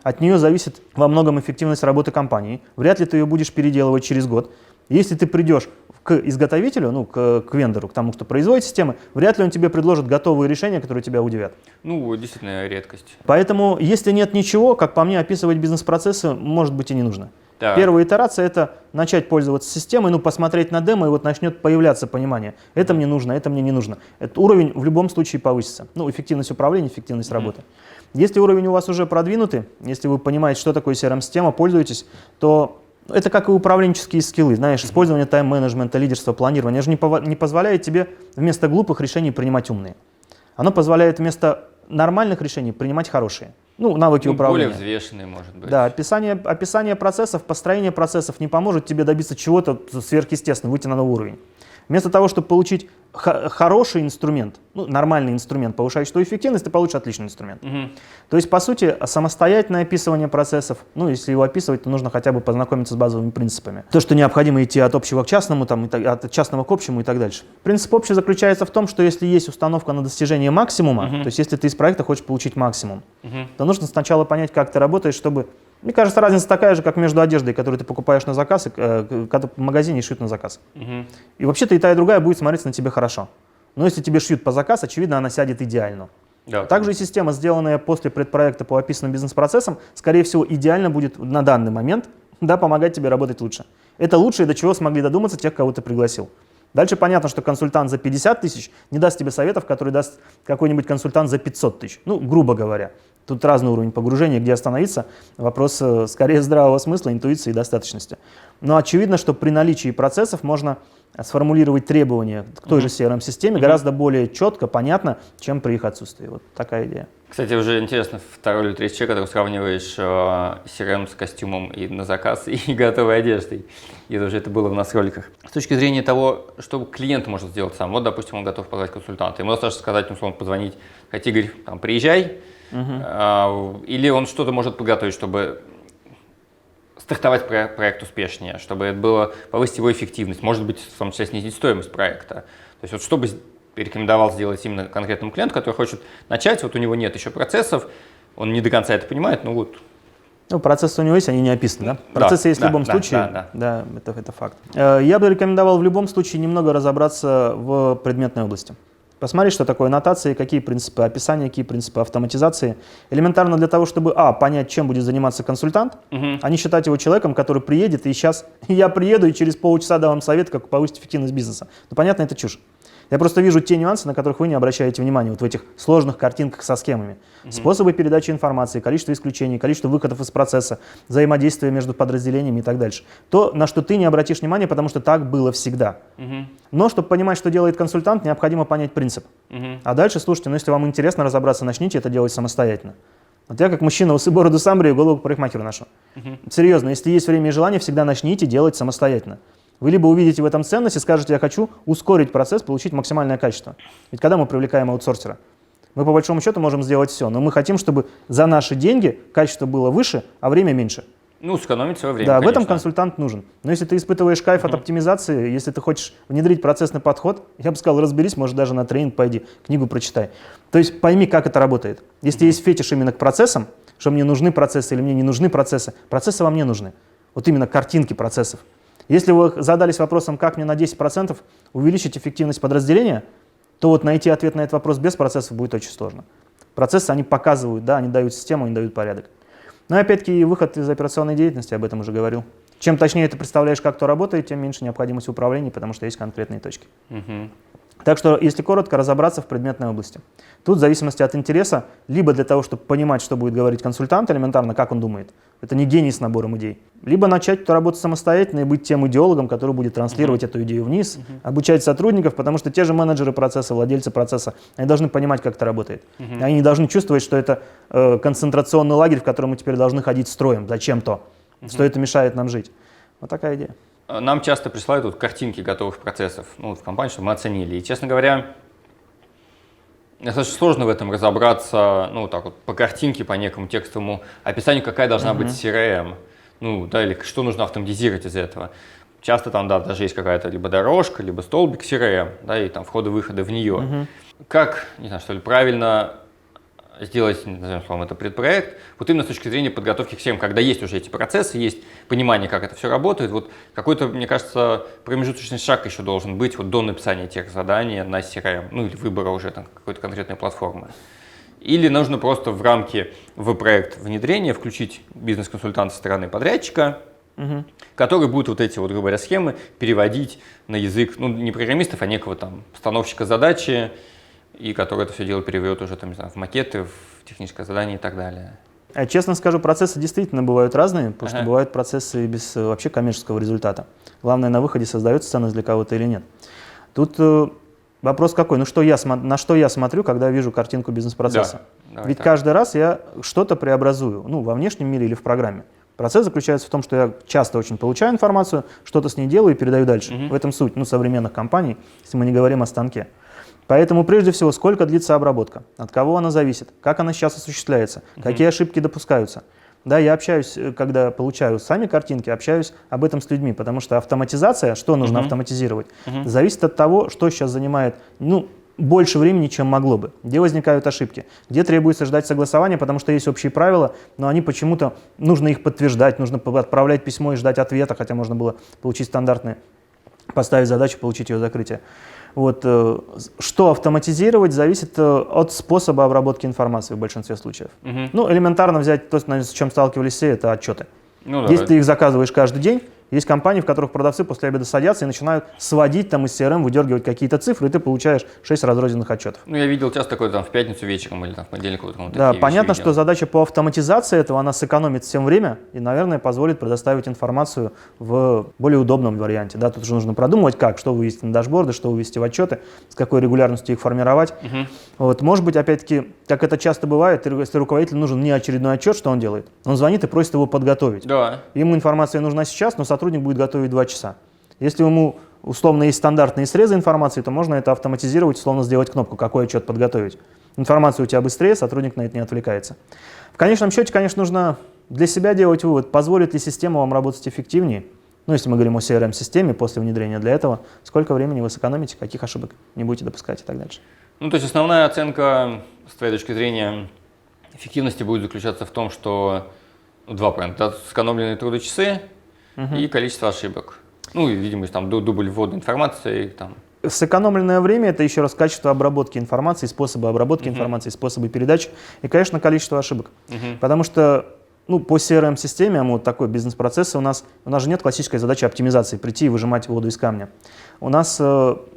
от нее зависит во многом эффективность работы компании, вряд ли ты ее будешь переделывать через год. Если ты придешь к изготовителю, ну, к вендору, к тому, кто производит системы, вряд ли он тебе предложит готовые решения, которые тебя удивят.
Ну, действительно, редкость.
Поэтому, если нет ничего, как по мне, описывать бизнес-процессы, может быть, и не нужно.
Так.
Первая итерация – это начать пользоваться системой, ну, посмотреть на демо, и вот начнет появляться понимание. Это мне нужно, это мне не нужно. Этот уровень в любом случае повысится. Ну, эффективность управления, эффективность работы. Если уровень у вас уже продвинутый, если вы понимаете, что такое CRM-система, пользуетесь, то это как и управленческие скиллы, знаешь, использование тайм-менеджмента, лидерства, планирования. Это же не позволяет тебе вместо глупых решений принимать умные. Оно позволяет вместо нормальных решений принимать хорошие. Ну, навыки управления.
Более взвешенные, может быть.
Да, описание процессов, построение процессов не поможет тебе добиться чего-то сверхъестественного, выйти на новый уровень. Вместо того, чтобы получить хороший инструмент, ну, нормальный инструмент, повышающий твою эффективность, ты получишь отличный инструмент. То есть, по сути, самостоятельное описывание процессов, ну, если его описывать, то нужно хотя бы познакомиться с базовыми принципами. То, что необходимо идти от общего к частному, там, от частного к общему и так дальше. Принцип общий заключается в том, что если есть установка на достижение максимума, то есть если ты из проекта хочешь получить максимум, то нужно сначала понять, как ты работаешь, чтобы... Мне кажется, разница такая же, как между одеждой, которую ты покупаешь на заказ, и когда в магазине шьют на заказ. И вообще-то и та, и другая будет смотреться на тебе хорошо. Но если тебе шьют по заказ, очевидно, она сядет идеально.
Да,
Также и система, сделанная после предпроекта по описанным бизнес-процессам, скорее всего, идеально будет на данный момент, да, помогать тебе работать лучше. Это лучшее, до чего смогли додуматься тех, кого ты пригласил. Дальше понятно, что консультант за 50 тысяч не даст тебе советов, которые даст какой-нибудь консультант за 500 тысяч. Ну, грубо говоря. Тут разный уровень погружения, где остановиться. Вопрос скорее здравого смысла, интуиции и достаточности. Но очевидно, что при наличии процессов можно сформулировать требования к той же CRM-системе гораздо более четко, понятно, чем при их отсутствии. Вот такая идея.
Кстати, уже интересно, второй или третий человек, который сравниваешь CRM с костюмом и на заказ, и готовой одеждой. И это было в нас в роликах. С точки зрения того, что клиент может сделать сам. Вот, допустим, он готов позвать консультанта. Ему достаточно сказать, условно, позвонить, хоть, Игорь, там, приезжай. Или он что-то может подготовить, чтобы стартовать проект успешнее, чтобы это было повысить его эффективность, может быть, в том числе снизить стоимость проекта. То есть вот что бы рекомендовал сделать именно конкретному клиенту, который хочет начать, вот у него нет еще процессов, он не до конца это понимает, ну вот.
Ну, процессы у него есть, они не описаны, да? Процессы есть в любом случае, да, это факт. Я бы рекомендовал в любом случае немного разобраться в предметной области. Посмотреть, что такое нотации, какие принципы описания, какие принципы автоматизации. Элементарно для того, чтобы, понять, чем будет заниматься консультант, а не считать его человеком, который приедет, и сейчас я приеду, и через полчаса дам вам совет, как повысить эффективность бизнеса. Ну, понятно, это чушь. Я просто вижу те нюансы, на которых вы не обращаете внимания, вот в этих сложных картинках со схемами. Способы передачи информации, количество исключений, количество выходов из процесса, взаимодействие между подразделениями и так дальше. То, на что ты не обратишь внимания, потому что так было всегда. Но, чтобы понимать, что делает консультант, необходимо понять принцип. А дальше, слушайте, если вам интересно разобраться, начните это делать самостоятельно. Вот я как мужчина усы, бороду сам брею, голову к парикмахеру ношу. Серьезно, если есть время и желание, всегда начните делать самостоятельно. Вы либо увидите в этом ценность и скажете, я хочу ускорить процесс, получить максимальное качество. Ведь когда мы привлекаем аутсорсера, мы по большому счету можем сделать все, но мы хотим, чтобы за наши деньги качество было выше, а время меньше.
Ну, сэкономить свое время,
да,
конечно.
В этом консультант нужен. Но если ты испытываешь кайф от оптимизации, если ты хочешь внедрить процессный подход, я бы сказал, разберись, может даже на тренинг пойди, книгу прочитай. То есть пойми, как это работает. Если есть фетиш именно к процессам, что мне нужны процессы или мне не нужны процессы вам не нужны. Вот именно картинки процессов. Если вы задались вопросом, как мне на 10% увеличить эффективность подразделения, то вот найти ответ на этот вопрос без процессов будет очень сложно. Процессы, они показывают, да, они дают систему, они дают порядок. Но опять-таки выход из операционной деятельности, об этом уже говорил. Чем точнее ты представляешь, как то работает, тем меньше необходимость в управлении, потому что есть конкретные точки. Так что, если коротко, разобраться в предметной области. Тут в зависимости от интереса, либо для того, чтобы понимать, что будет говорить консультант, элементарно, как он думает. Это не гений с набором идей. Либо начать работать самостоятельно и быть тем идеологом, который будет транслировать эту идею вниз, обучать сотрудников, потому что те же менеджеры процесса, владельцы процесса, они должны понимать, как это работает. Они не должны чувствовать, что это концентрационный лагерь, в котором мы теперь должны ходить строем, зачем-то, что это мешает нам жить. Вот такая идея.
Нам часто присылают вот картинки готовых процессов в компании, чтобы мы оценили. И, честно говоря, достаточно сложно в этом разобраться, так вот, по картинке, по некому текстовому описанию, какая должна быть CRM, или что нужно автоматизировать из этого. Часто там, даже есть какая-то либо дорожка, либо столбик CRM, и там входы-выходы в нее. Как, правильно сделать, назовем словом, это предпроект, вот именно с точки зрения подготовки к CRM, когда есть уже эти процессы, есть понимание, как это все работает, вот какой-то, мне кажется, промежуточный шаг еще должен быть вот до написания тех заданий на CRM, или выбора уже какой-то конкретной платформы. Или нужно просто в рамки в проект внедрения включить бизнес-консультанта со стороны подрядчика, который будет вот эти, грубо говоря, схемы переводить на язык, не программистов, а некого постановщика задачи, и который это все дело переведет уже в макеты, в техническое задание и так далее.
Честно скажу, процессы действительно бывают разные, потому что бывают процессы без вообще коммерческого результата. Главное, на выходе создается ценность для кого-то или нет. Тут вопрос какой? На что я смотрю, когда вижу картинку бизнес-процесса? Ведь каждый раз я что-то преобразую, во внешнем мире или в программе. Процесс заключается в том, что я часто очень получаю информацию, что-то с ней делаю и передаю дальше. В этом суть современных компаний, если мы не говорим о станке. Поэтому прежде всего, сколько длится обработка, от кого она зависит, как она сейчас осуществляется, какие ошибки допускаются. Да, я общаюсь, когда получаю сами картинки, общаюсь об этом с людьми, потому что автоматизация, что нужно автоматизировать, зависит от того, что сейчас занимает больше времени, чем могло бы, где возникают ошибки, где требуется ждать согласования, потому что есть общие правила, но они почему-то, нужно их подтверждать, нужно отправлять письмо и ждать ответа, хотя можно было получить стандартные, поставить задачу, получить ее закрытие. Что автоматизировать, зависит от способа обработки информации в большинстве случаев. Элементарно взять то, с чем сталкивались все, это отчеты. Если ты их заказываешь каждый день, Есть компании, в которых продавцы после обеда садятся и начинают сводить там из CRM, выдергивать какие-то цифры, и ты получаешь 6 разрозненных отчетов.
Ну, я видел часто такое там в пятницу вечером или там в понедельник утром.
Да, понятно, что задача по автоматизации этого, она сэкономит всем время и, наверное, позволит предоставить информацию в более удобном варианте. Да, тут уже нужно продумывать, как, что вывести на дашборды, что вывести в отчеты, с какой регулярностью их формировать. Вот, может быть, опять-таки, как это часто бывает, если руководителю нужен не очередной отчет, что он делает? Он звонит и просит его подготовить.
Да.
Ему информация нужна сейчас, но сотрудник будет готовить 2 часа. Если ему условно есть стандартные срезы информации, то можно это автоматизировать, условно сделать кнопку, какой отчет подготовить. Информация у тебя быстрее, сотрудник на это не отвлекается. В конечном счете, конечно, нужно для себя делать вывод, позволит ли система вам работать эффективнее. Ну, если мы говорим о CRM-системе после внедрения для этого, сколько времени вы сэкономите, каких ошибок не будете допускать и так дальше.
Ну, то есть основная оценка, с твоей точки зрения, эффективности будет заключаться в том, что 2 поинта: сэкономленные трудочасы и количество ошибок. Ну, и видимость там дубль ввода информации. Там.
Сэкономленное время – это еще раз качество обработки информации, способы обработки информации, способы передачи и, конечно, количество ошибок. Потому что по CRM-системе, вот такой бизнес-процесс, у нас же нет классической задачи оптимизации, прийти и выжимать воду из камня. У нас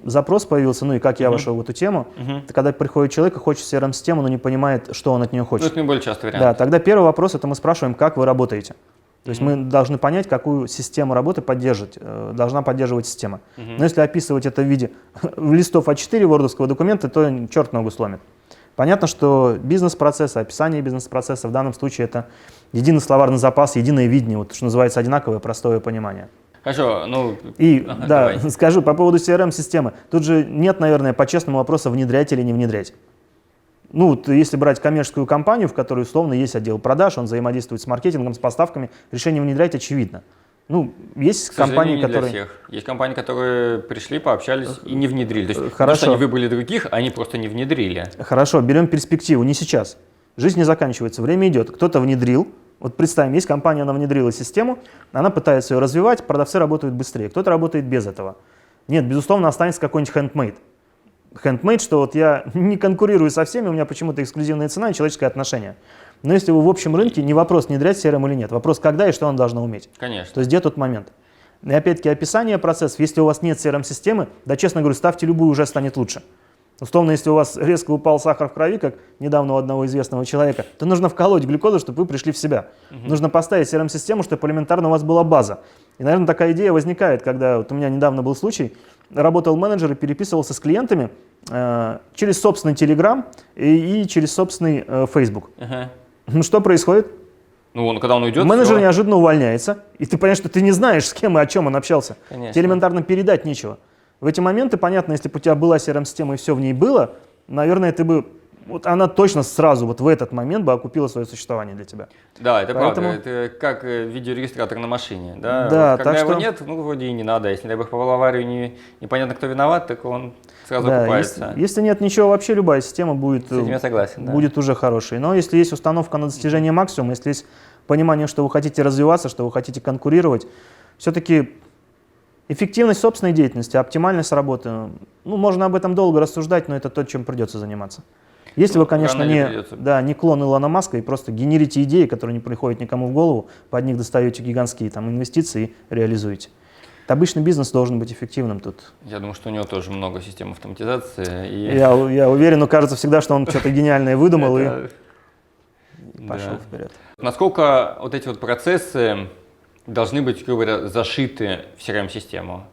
запрос появился, и как я вошел в эту тему, это когда приходит человек и хочет CRM-систему, но не понимает, что он от нее хочет.
Это наиболее частый вариант.
Да, тогда первый вопрос – это мы спрашиваем, как вы работаете. То есть мы должны понять, какую систему работы должна поддерживать система. Но если описывать это в виде листов А4 вордовского документа, то черт ногу сломит. Понятно, что бизнес-процессы, описание бизнес-процесса в данном случае это единый словарный запас, единое видение, вот, что называется одинаковое простое понимание.
Хорошо,
скажу по поводу CRM-системы. Тут же нет, наверное, по-честному вопроса, внедрять или не внедрять. Если брать коммерческую компанию, в которой условно есть отдел продаж, он взаимодействует с маркетингом, с поставками, решение внедрять очевидно. Есть компании, которые...
Для всех. Есть компании, которые пришли, пообщались и не внедрили. То есть, потому что они выбрали других, они просто не внедрили.
Хорошо, берем перспективу, не сейчас. Жизнь не заканчивается, время идет. Кто-то внедрил. Вот представим, есть компания, она внедрила систему, она пытается ее развивать, продавцы работают быстрее. Кто-то работает без этого. Нет, безусловно, останется какой-нибудь handmade. Handmade, что вот я не конкурирую со всеми, у меня почему-то эксклюзивная цена и человеческое отношение. Но если вы в общем рынке, не вопрос, внедрять CRM или нет, вопрос, когда и что он должна уметь.
Конечно.
То есть где тот момент. И опять-таки описание процессов, если у вас нет CRM-системы, да, честно говорю, ставьте любую, уже станет лучше. Условно, если у вас резко упал сахар в крови, как недавно у одного известного человека, то нужно вколоть глюкозу, чтобы вы пришли в себя. Нужно поставить CRM-систему, чтобы элементарно у вас была база. И, наверное, такая идея возникает, когда вот у меня недавно был случай, работал менеджер и переписывался с клиентами через собственный Telegram и через собственный Facebook. Что происходит?
Когда он уйдет,
менеджер неожиданно увольняется, и ты понимаешь, что ты не знаешь, с кем и о чем он общался.
Конечно.
Тебе элементарно передать нечего. В эти моменты, понятно, если бы у тебя была CRM-система и все в ней было, наверное, ты бы, она точно сразу в этот момент бы окупила свое существование для тебя.
Да, это правда. Это как видеорегистратор на машине. Да?
Да,
когда его нет, вроде и не надо. Если, дай бог, попал в аварию, непонятно, кто виноват, так он сразу окупается.
Если нет ничего, вообще любая система будет,
с этим я согласен,
будет уже хорошей. Но если есть установка на достижение максимума, если есть понимание, что вы хотите развиваться, что вы хотите конкурировать, все-таки эффективность собственной деятельности, оптимальность работы, можно об этом долго рассуждать, но это то, чем придется заниматься. Если вы, конечно, не клон Илона Маска и просто генерите идеи, которые не приходят никому в голову, под них достаете гигантские инвестиции и реализуете. Обычный бизнес должен быть эффективным тут.
Я думаю, что у него тоже много систем автоматизации.
Я уверен, но кажется всегда, что он что-то гениальное выдумал и пошел вперед.
Насколько вот эти процессы должны быть, грубо говоря, зашиты в CRM-систему?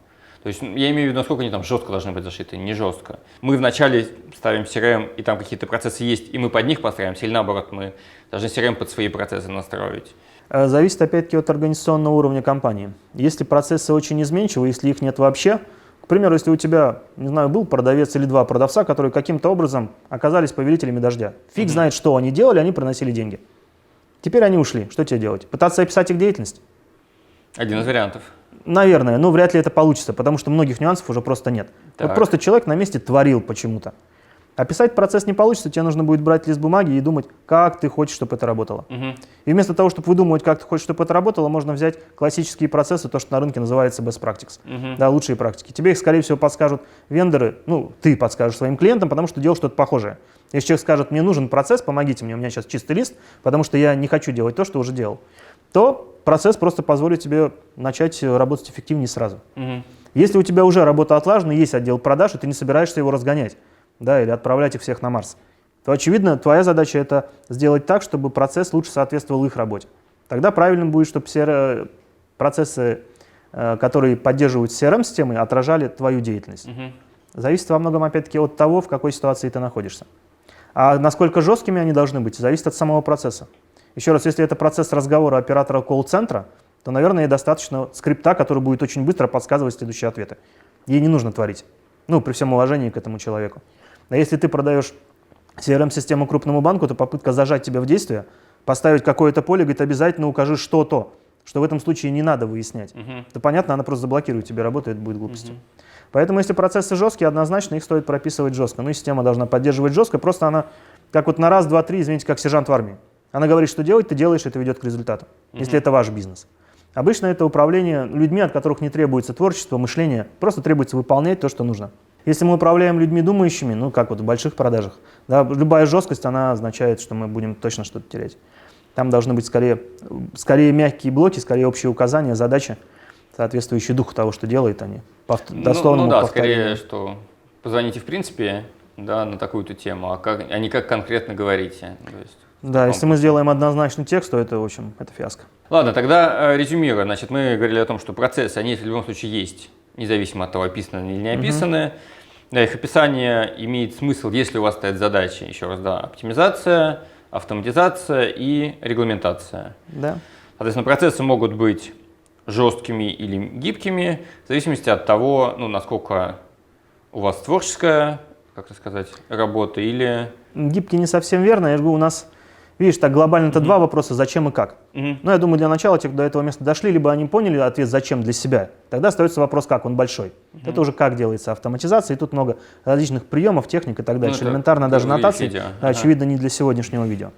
То есть я имею в виду, насколько они там жестко должны быть зашиты, не жестко. Мы вначале ставим CRM, и там какие-то процессы есть, и мы под них постараемся, или наоборот, мы должны CRM под свои процессы настроить?
Зависит опять-таки от организационного уровня компании. Если процессы очень изменчивы, если их нет вообще, к примеру, если у тебя, не знаю, был продавец или 2 продавца, которые каким-то образом оказались повелителями дождя. Фиг знает, что они делали, они приносили деньги. Теперь они ушли. Что тебе делать? Пытаться описать их деятельность?
Один из вариантов.
Наверное, но вряд ли это получится, потому что многих нюансов уже просто нет. Вот просто человек на месте творил почему-то. Описать процесс не получится, тебе нужно будет брать лист бумаги и думать, как ты хочешь, чтобы это работало. И вместо того, чтобы выдумывать, как ты хочешь, чтобы это работало, можно взять классические процессы, то, что на рынке называется best practices, да, лучшие практики. Тебе их, скорее всего, подскажут вендоры, ты подскажешь своим клиентам, потому что делал что-то похожее. Если человек скажет, мне нужен процесс, помогите мне, у меня сейчас чистый лист, потому что я не хочу делать то, что уже делал. то процесс просто позволит тебе начать работать эффективнее сразу. Если у тебя уже работа отлажена, есть отдел продаж, и ты не собираешься его разгонять, да, или отправлять их всех на Марс, то, очевидно, твоя задача – это сделать так, чтобы процесс лучше соответствовал их работе. Тогда правильным будет, чтобы все процессы, которые поддерживают CRM-системы, отражали твою деятельность. Зависит во многом, опять-таки, от того, в какой ситуации ты находишься. А насколько жесткими они должны быть, зависит от самого процесса. Еще раз, если это процесс разговора оператора колл-центра, то, наверное, ей достаточно скрипта, который будет очень быстро подсказывать следующие ответы. Ей не нужно творить, ну, при всем уважении к этому человеку. А если ты продаешь CRM-систему крупному банку, то попытка зажать тебя в действие, поставить какое-то поле, говорит, обязательно укажи что-то, что в этом случае не надо выяснять. То понятно, она просто заблокирует тебе работу, это будет глупостью. Поэтому, если процессы жесткие, однозначно их стоит прописывать жестко. Ну и система должна поддерживать жестко, просто она как вот на раз, два, три, извините, как сержант в армии. Она говорит, что делать, ты делаешь, это ведет к результату, если это ваш бизнес. Обычно это управление людьми, от которых не требуется творчество, мышление, просто требуется выполнять то, что нужно. Если мы управляем людьми думающими, ну как вот в больших продажах, да, любая жесткость, она означает, что мы будем точно что-то терять. Там должны быть скорее мягкие блоки, скорее общие указания, задачи, соответствующие духу того, что делает они.
Ну да, скорее, что позвоните в принципе, да, на такую-то тему, а не как конкретно говорите. То есть,
да, если мы сделаем однозначный текст, то это, в общем, это фиаско.
Ладно, тогда резюмируя, значит, мы говорили о том, что процессы, они в любом случае есть, независимо от того, описаны они или не описаны. Да, их описание имеет смысл, если у вас стоят задачи, еще раз, да, оптимизация, автоматизация и регламентация.
Да.
Соответственно, процессы могут быть жесткими или гибкими, в зависимости от того, ну, насколько у вас творческая, как это сказать, работа или…
Гибкий не совсем верно. Я же говорю, у нас, видишь, так глобально-то два вопроса, зачем и как. Но я думаю, для начала те, кто до этого места дошли, либо они поняли ответ зачем для себя, тогда остается вопрос как, он большой. Это уже как делается автоматизация, и тут много различных приемов, техник и так дальше. Ну, элементарно даже нотации, очевидно, не для сегодняшнего видео.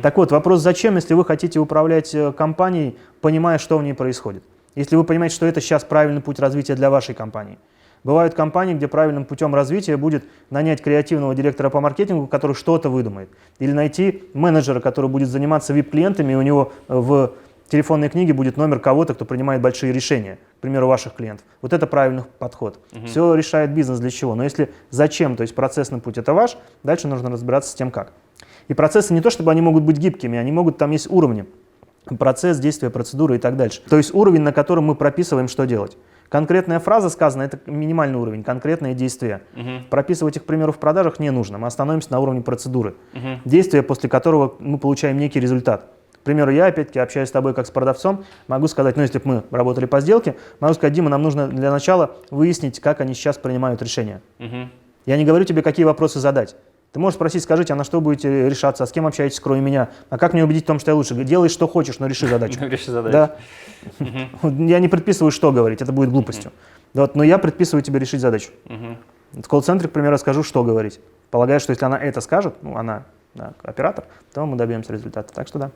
Так вот, вопрос зачем, если вы хотите управлять компанией, понимая, что в ней происходит. Если вы понимаете, что это сейчас правильный путь развития для вашей компании. Бывают компании, где правильным путем развития будет нанять креативного директора по маркетингу, который что-то выдумает. Или найти менеджера, который будет заниматься VIP-клиентами, и у него в телефонной книге будет номер кого-то, кто принимает большие решения, к примеру, ваших клиентов. Вот это правильный подход. Все решает бизнес для чего. Но если зачем, то есть процессный путь это ваш, дальше нужно разбираться с тем как. И процессы не то, чтобы они могут быть гибкими, они могут, там есть уровни. Процесс, действия, процедуры и так дальше. То есть уровень, на котором мы прописываем, что делать. Конкретная фраза сказана, это минимальный уровень, конкретные действия. Прописывать их, к примеру, в продажах не нужно. Мы остановимся на уровне процедуры. Действия, после которого мы получаем некий результат. К примеру, я, опять-таки, общаюсь с тобой как с продавцом, могу сказать, ну, если бы мы работали по сделке, могу сказать, Дима, нам нужно для начала выяснить, как они сейчас принимают решения. Я не говорю тебе, какие вопросы задать. Ты можешь спросить, скажите, а на что будете решаться, а с кем общаетесь, кроме меня? А как мне убедить в том, что я лучше? Делай, что хочешь, но реши задачу.
Реши задачу.
Да. Я не предписываю, что говорить, это будет глупостью. Вот, но я предписываю тебе решить задачу. В колл-центре, к примеру, скажу, что говорить. Полагаю, что если она это скажет, ну, она оператор, то мы добьемся результата. Так что да.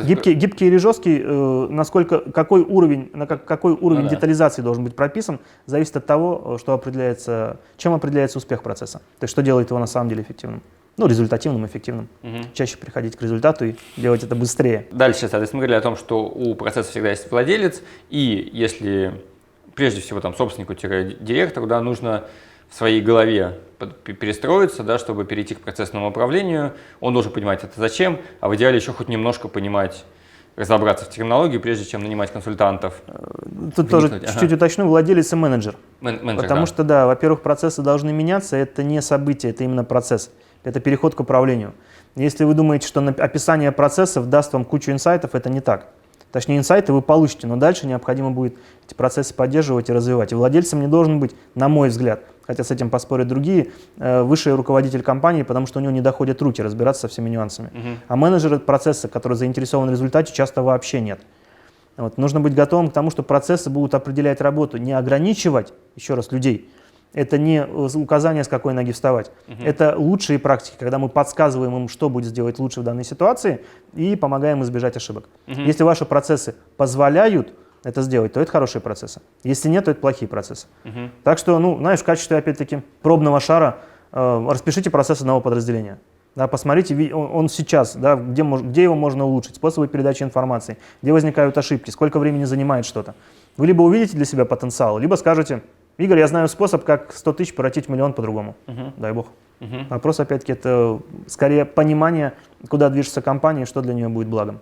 Гибкий или жесткий, какой уровень детализации должен быть прописан, зависит от того, чем определяется успех процесса. То есть что делает его на самом деле эффективным. Ну, результативным, эффективным. Чаще приходить к результату и делать это быстрее.
Дальше, соответственно, мы говорили о том, что у процесса всегда есть владелец, и если прежде всего там собственнику-директору, да, нужно в своей голове перестроиться, да, чтобы перейти к процессному управлению, он должен понимать это зачем, а в идеале еще хоть немножко понимать, разобраться в терминологии, прежде чем нанимать консультантов.
Тут тоже чуть-чуть уточню, владелец и менеджер. Потому что, да, во-первых, процессы должны меняться, это не событие, это именно процесс, это переход к управлению. Если вы думаете, что описание процессов даст вам кучу инсайтов, это не так. Точнее, инсайты вы получите, но дальше необходимо будет эти процессы поддерживать и развивать. И владельцем не должен быть, на мой взгляд, хотя с этим поспорят другие, высший руководитель компании, потому что у него не доходят руки разбираться со всеми нюансами. А менеджеры процесса, который заинтересован в результате, часто вообще нет. Вот. Нужно быть готовым к тому, что процессы будут определять работу, не ограничивать, еще раз, людей. Это не указание, с какой ноги вставать. Это лучшие практики, когда мы подсказываем им, что будет сделать лучше в данной ситуации, и помогаем избежать ошибок. Если ваши процессы позволяют это сделать, то это хорошие процессы. Если нет, то это плохие процессы. Так что, ну, знаешь, в качестве, опять-таки, пробного шара распишите процесс одного подразделения. Да, посмотрите, он сейчас, да, где его можно улучшить, способы передачи информации, где возникают ошибки, сколько времени занимает что-то. Вы либо увидите для себя потенциал, либо скажете: Игорь, я знаю способ, как 100 тысяч превратить в миллион по-другому. Дай бог. Вопрос, опять-таки, это скорее понимание, куда движется компания и что для нее будет благом.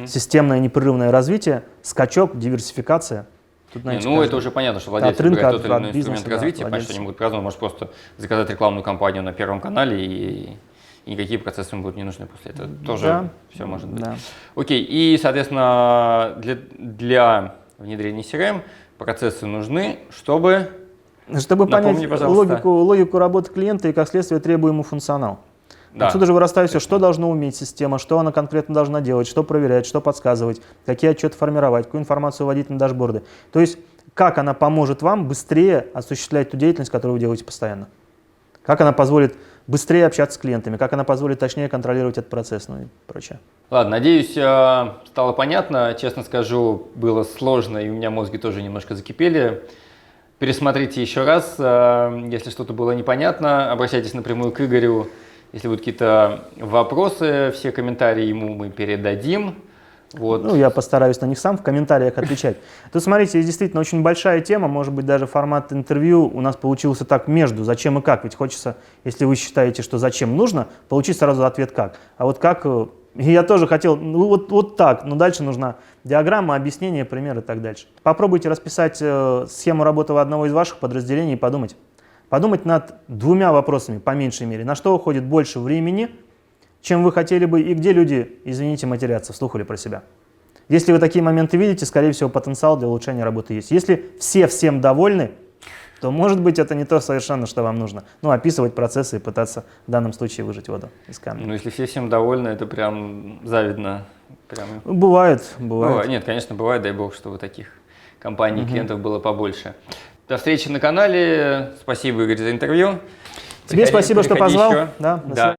Системное непрерывное развитие, скачок, диверсификация.
Тут, знаете, это уже понятно, что владельцы выбирают тот или иной инструмент развития, понятно, что они будут по-разному, может просто заказать рекламную кампанию на Первом канале, и никакие процессы им будут не нужны после этого. Тоже все может быть. Да. Окей, и, соответственно, для внедрения CRM процессы нужны, чтобы
понять логику работы клиента и, как следствие, требуемый функционал. Да. Отсюда же вырастает все, что должна уметь система, что она конкретно должна делать, что проверять, что подсказывать, какие отчеты формировать, какую информацию вводить на дашборды. То есть, как она поможет вам быстрее осуществлять ту деятельность, которую вы делаете постоянно. Как она позволит быстрее общаться с клиентами, как она позволит точнее контролировать этот процесс, ну и прочее.
Ладно, надеюсь, стало понятно. Честно скажу, было сложно, и у меня мозги тоже немножко закипели. Пересмотрите еще раз, если что-то было непонятно, обращайтесь напрямую к Игорю. Если будут какие-то вопросы, все комментарии ему мы передадим. Вот.
Ну, я постараюсь на них сам в комментариях отвечать. Тут, смотрите, действительно очень большая тема, может быть, даже формат интервью у нас получился так между зачем и как. Ведь хочется, если вы считаете, что зачем нужно, получить сразу ответ как. А вот как, я тоже хотел, ну, вот так, но дальше нужна диаграмма, объяснение, пример и так дальше. Попробуйте расписать схему работы одного из ваших подразделений и подумать. Подумать над двумя вопросами, по меньшей мере. На что уходит больше времени, чем вы хотели бы, и где люди, извините, матерятся, вслух или про себя. Если вы такие моменты видите, скорее всего, потенциал для улучшения работы есть. Если все всем довольны, то, может быть, это не то совершенно, что вам нужно. Ну, описывать процессы и пытаться в данном случае выжать воду из камня.
Ну, если все всем довольны, это прям завидно. Прям...
Бывает.
Нет, конечно, бывает, дай бог, чтобы таких компаний, клиентов было побольше. До встречи на канале. Спасибо, Игорь, за интервью.
Тебе спасибо, что позвал. Да,